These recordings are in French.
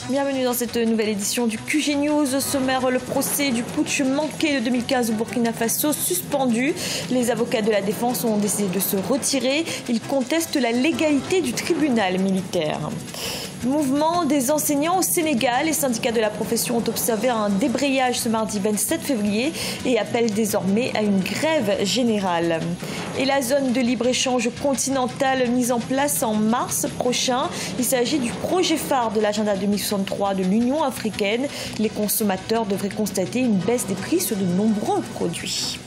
Bienvenue dans cette nouvelle édition du QG News. Au sommaire, le procès du putsch manqué de 2015 au Burkina Faso suspendu. Les avocats de la défense ont décidé de se retirer. Ils contestent la légalité du tribunal militaire. Mouvement des enseignants au Sénégal. Les syndicats de la profession ont observé un débrayage ce mardi 27 février et appellent désormais à une grève générale. Et la zone de libre-échange continentale mise en place en mars prochain. Il s'agit du projet phare de l'agenda 2063 de l'Union africaine. Les consommateurs devraient constater une baisse des prix sur de nombreux produits.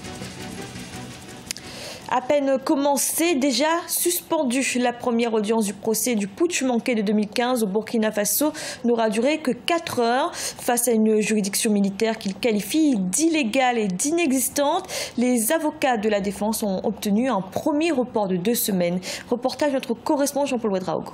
À peine commencée, déjà suspendue. La première audience du procès du putsch manqué de 2015 au Burkina Faso n'aura duré que 4 heures. Face à une juridiction militaire qu'il qualifie d'illégale et d'inexistante, les avocats de la défense ont obtenu un premier report de 2 semaines. Reportage de notre correspondant Jean-Paul Ouedraogo.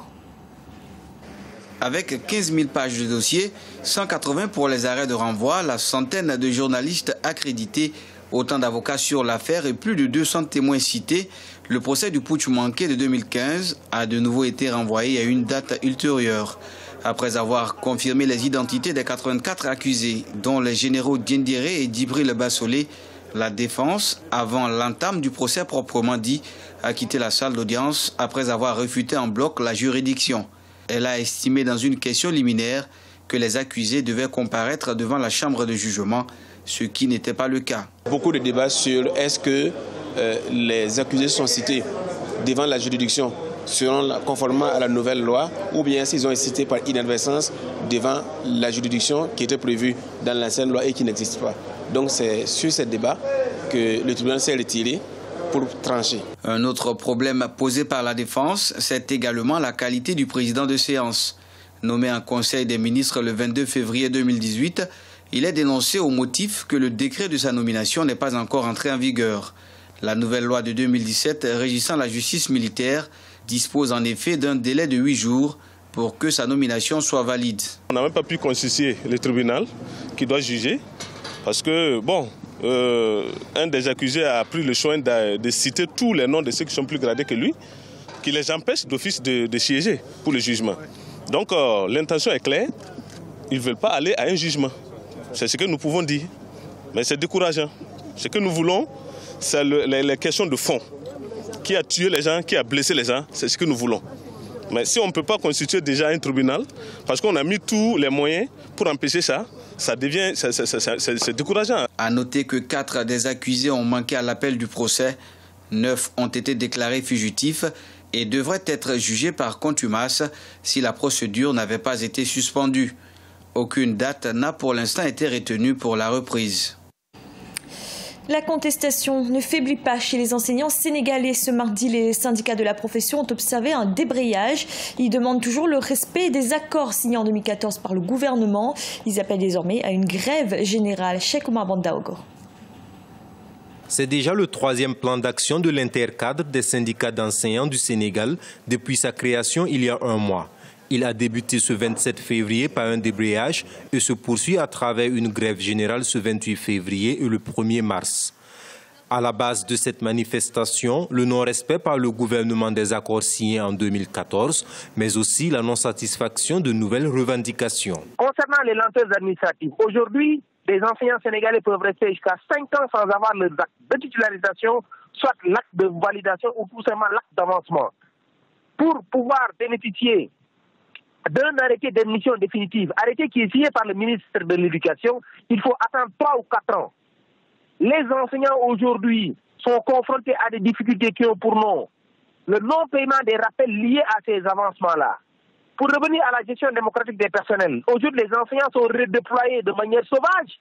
Avec 15 000 pages de dossier, 180 pour les arrêts de renvoi, la centaine de journalistes accrédités, autant d'avocats sur l'affaire et plus de 200 témoins cités, le procès du putsch manqué de 2015 a de nouveau été renvoyé à une date ultérieure. Après avoir confirmé les identités des 84 accusés, dont les généraux Diendéré et Djibril Bassolé, la défense, avant l'entame du procès proprement dit, a quitté la salle d'audience après avoir refuté en bloc la juridiction. Elle a estimé dans une question liminaire que les accusés devaient comparaître devant la chambre de jugement, ce qui n'était pas le cas. Beaucoup de débats sur est-ce que les accusés sont cités devant la juridiction conformément à la nouvelle loi ou bien s'ils ont été cités par inadvertance devant la juridiction qui était prévue dans l'ancienne loi et qui n'existe pas. Donc c'est sur ce débat que le tribunal s'est retiré pour trancher. Un autre problème posé par la défense, c'est également la qualité du président de séance. Nommé en Conseil des ministres le 22 février 2018, il est dénoncé au motif que le décret de sa nomination n'est pas encore entré en vigueur. La nouvelle loi de 2017 régissant la justice militaire dispose en effet d'un délai de 8 jours pour que sa nomination soit valide. On n'a même pas pu constituer le tribunal qui doit juger parce que, un des accusés a pris le soin de citer tous les noms de ceux qui sont plus gradés que lui, qui les empêche d'office de siéger pour le jugement. Donc l'intention est claire, ils ne veulent pas aller à un jugement. C'est ce que nous pouvons dire, mais c'est décourageant. Ce que nous voulons, c'est les questions de fond. Qui a tué les gens, qui a blessé les gens, c'est ce que nous voulons. Mais si on ne peut pas constituer déjà un tribunal, parce qu'on a mis tous les moyens pour empêcher ça, c'est décourageant. À noter que 4 des accusés ont manqué à l'appel du procès, 9 ont été déclarés fugitifs et devraient être jugés par contumace si la procédure n'avait pas été suspendue. Aucune date n'a pour l'instant été retenue pour la reprise. La contestation ne faiblit pas chez les enseignants sénégalais. Ce mardi, les syndicats de la profession ont observé un débrayage. Ils demandent toujours le respect des accords signés en 2014 par le gouvernement. Ils appellent désormais à une grève générale. Cheikh Oumar Bandaogo. C'est déjà le 3e plan d'action de l'intercadre des syndicats d'enseignants du Sénégal depuis sa création il y a 1 mois. Il a débuté ce 27 février par un débrayage et se poursuit à travers une grève générale ce 28 février et le 1er mars. À la base de cette manifestation, le non-respect par le gouvernement des accords signés en 2014, mais aussi la non-satisfaction de nouvelles revendications. Concernant les lenteurs administratives, aujourd'hui, les enseignants sénégalais peuvent rester jusqu'à 5 ans sans avoir le acte de titularisation, soit l'acte de validation ou tout simplement l'acte d'avancement. Pour pouvoir bénéficier d'un arrêté d'admission définitive, arrêté qui est signé par le ministre de l'Éducation, il faut attendre 3 ou 4 ans. Les enseignants aujourd'hui sont confrontés à des difficultés qui ont pour nom le non-paiement des rappels liés à ces avancements-là. Pour revenir à la gestion démocratique des personnels, aujourd'hui les enseignants sont redéployés de manière sauvage.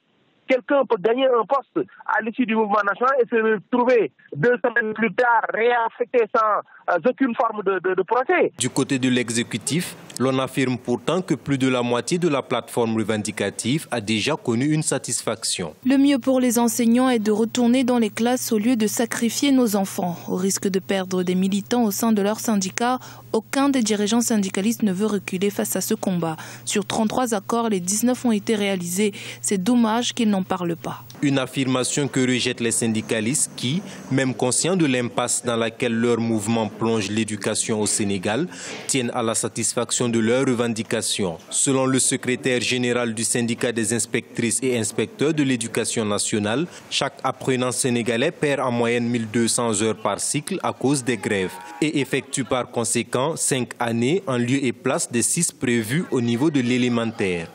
Quelqu'un peut gagner un poste à l'issue du mouvement national et se retrouver 2 semaines plus tard réaffecté sans aucune forme de procès. Du côté de l'exécutif, l'on affirme pourtant que plus de la moitié de la plateforme revendicative a déjà connu une satisfaction. Le mieux pour les enseignants est de retourner dans les classes au lieu de sacrifier nos enfants. Au risque de perdre des militants au sein de leur syndicat, aucun des dirigeants syndicalistes ne veut reculer face à ce combat. Sur 33 accords, les 19 ont été réalisés. C'est dommage qu'ils n'ont n'en parle pas. Une affirmation que rejettent les syndicalistes qui, même conscients de l'impasse dans laquelle leur mouvement plonge l'éducation au Sénégal, tiennent à la satisfaction de leurs revendications. Selon le secrétaire général du syndicat des inspectrices et inspecteurs de l'éducation nationale, chaque apprenant sénégalais perd en moyenne 1200 heures par cycle à cause des grèves et effectue par conséquent 5 années en lieu et place des 6 prévues au niveau de l'élémentaire.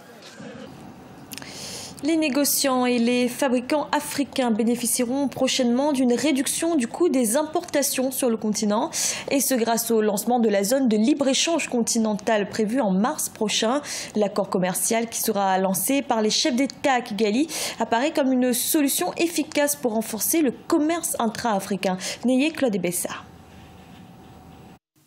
Les négociants et les fabricants africains bénéficieront prochainement d'une réduction du coût des importations sur le continent, et ce grâce au lancement de la zone de libre-échange continentale prévue en mars prochain. L'accord commercial qui sera lancé par les chefs d'État à Kigali apparaît comme une solution efficace pour renforcer le commerce intra-africain. N'ayez Claude Bessa.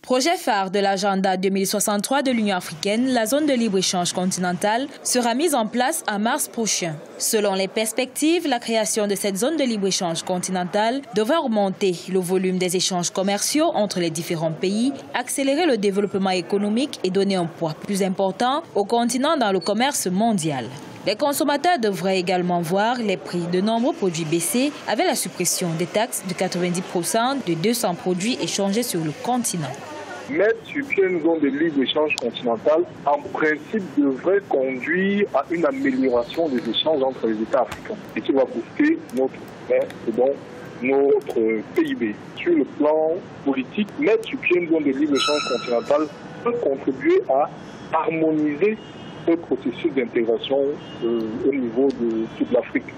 Projet phare de l'agenda 2063 de l'Union africaine, la zone de libre-échange continentale sera mise en place en mars prochain. Selon les perspectives, la création de cette zone de libre-échange continentale devrait augmenter le volume des échanges commerciaux entre les différents pays, accélérer le développement économique et donner un poids plus important au continent dans le commerce mondial. Les consommateurs devraient également voir les prix de nombreux produits baisser avec la suppression des taxes de 90% de 200 produits échangés sur le continent. Mettre sur pied une zone de libre-échange continentale, en principe, devrait conduire à une amélioration des échanges entre les États africains et qui va booster notre PIB. Sur le plan politique, mettre sur pied une zone de libre-échange continentale peut contribuer à harmoniser ce processus d'intégration au niveau de toute l'Afrique.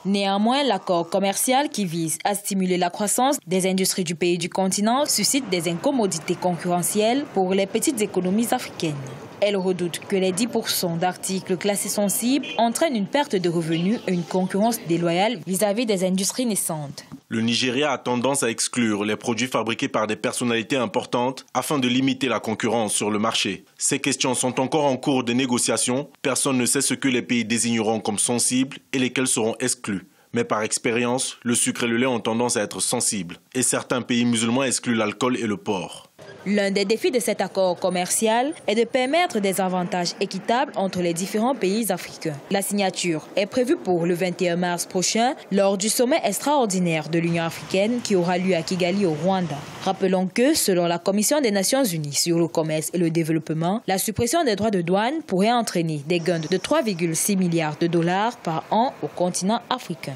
Néanmoins, l'accord commercial qui vise à stimuler la croissance des industries du pays du continent suscite des incommodités concurrentielles pour les petites économies africaines. Elle redoute que les 10% d'articles classés sensibles entraînent une perte de revenus et une concurrence déloyale vis-à-vis des industries naissantes. Le Nigeria a tendance à exclure les produits fabriqués par des personnalités importantes afin de limiter la concurrence sur le marché. Ces questions sont encore en cours de négociation. Personne ne sait ce que les pays désigneront comme sensibles et lesquels seront exclus. Mais par expérience, le sucre et le lait ont tendance à être sensibles. Et certains pays musulmans excluent l'alcool et le porc. L'un des défis de cet accord commercial est de permettre des avantages équitables entre les différents pays africains. La signature est prévue pour le 21 mars prochain lors du sommet extraordinaire de l'Union africaine qui aura lieu à Kigali au Rwanda. Rappelons que, selon la Commission des Nations Unies sur le commerce et le développement, la suppression des droits de douane pourrait entraîner des gains de 3,6 milliards de dollars par an au continent africain.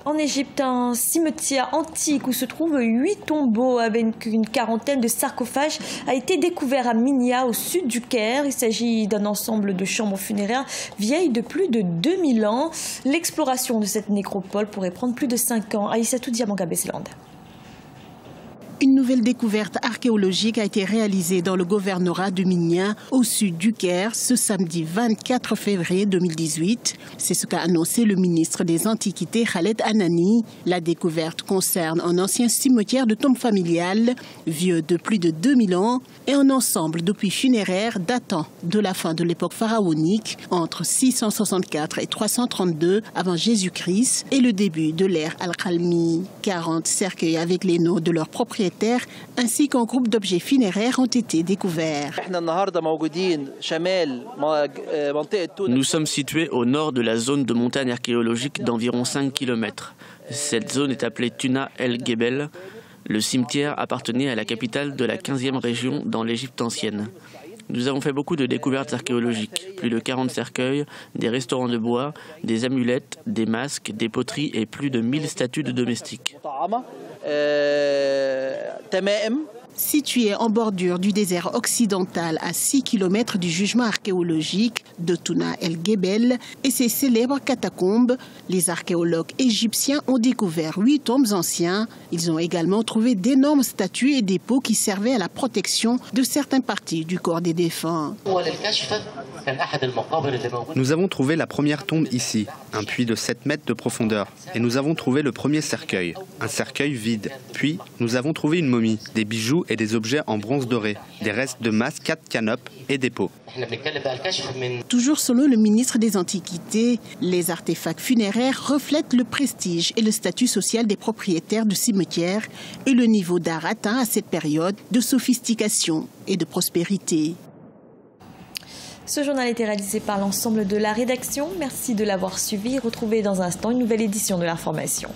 En Égypte, un cimetière antique où se trouvent 8 tombeaux avec une quarantaine de sarcophages a été découvert à Minya, au sud du Caire. Il s'agit d'un ensemble de chambres funéraires vieilles de plus de 2000 ans. L'exploration de cette nécropole pourrait prendre plus de 5 ans. Aïssatou Diamanga-Besselande. Une nouvelle découverte archéologique a été réalisée dans le gouvernorat de Minya, au sud du Caire, ce samedi 24 février 2018. C'est ce qu'a annoncé le ministre des Antiquités, Khaled Anani. La découverte concerne un ancien cimetière de tombes familiales, vieux de plus de 2000 ans, et un ensemble de puits funéraires datant de la fin de l'époque pharaonique, entre 664 et 332 avant Jésus-Christ, et le début de l'ère Al-Khalmi. 40 cercueils avec les noms de leurs propriétaires ainsi qu'un groupe d'objets funéraires ont été découverts. Nous sommes situés au nord de la zone de montagne archéologique d'environ 5 km. Cette zone est appelée Tuna el-Gebel. Le cimetière appartenait à la capitale de la 15e région dans l'Égypte ancienne. Nous avons fait beaucoup de découvertes archéologiques, plus de 40 cercueils, des restaurants de bois, des amulettes, des masques, des poteries et plus de 1000 statues de domestiques. Situé en bordure du désert occidental à 6 km du jugement archéologique de Tuna el-Gebel et ses célèbres catacombes, les archéologues égyptiens ont découvert 8 tombes anciens. Ils ont également trouvé d'énormes statues et dépôts qui servaient à la protection de certaines parties du corps des défunts. Nous avons trouvé la première tombe ici, un puits de 7 mètres de profondeur, et nous avons trouvé le premier cercueil, un cercueil vide. Puis, nous avons trouvé une momie, des bijoux et des objets en bronze doré, des restes de masques, 4 canopes et des pots. Toujours selon le ministre des Antiquités, les artefacts funéraires reflètent le prestige et le statut social des propriétaires de cimetières et le niveau d'art atteint à cette période de sophistication et de prospérité. Ce journal a été réalisé par l'ensemble de la rédaction. Merci de l'avoir suivi. Retrouvez dans un instant une nouvelle édition de l'information.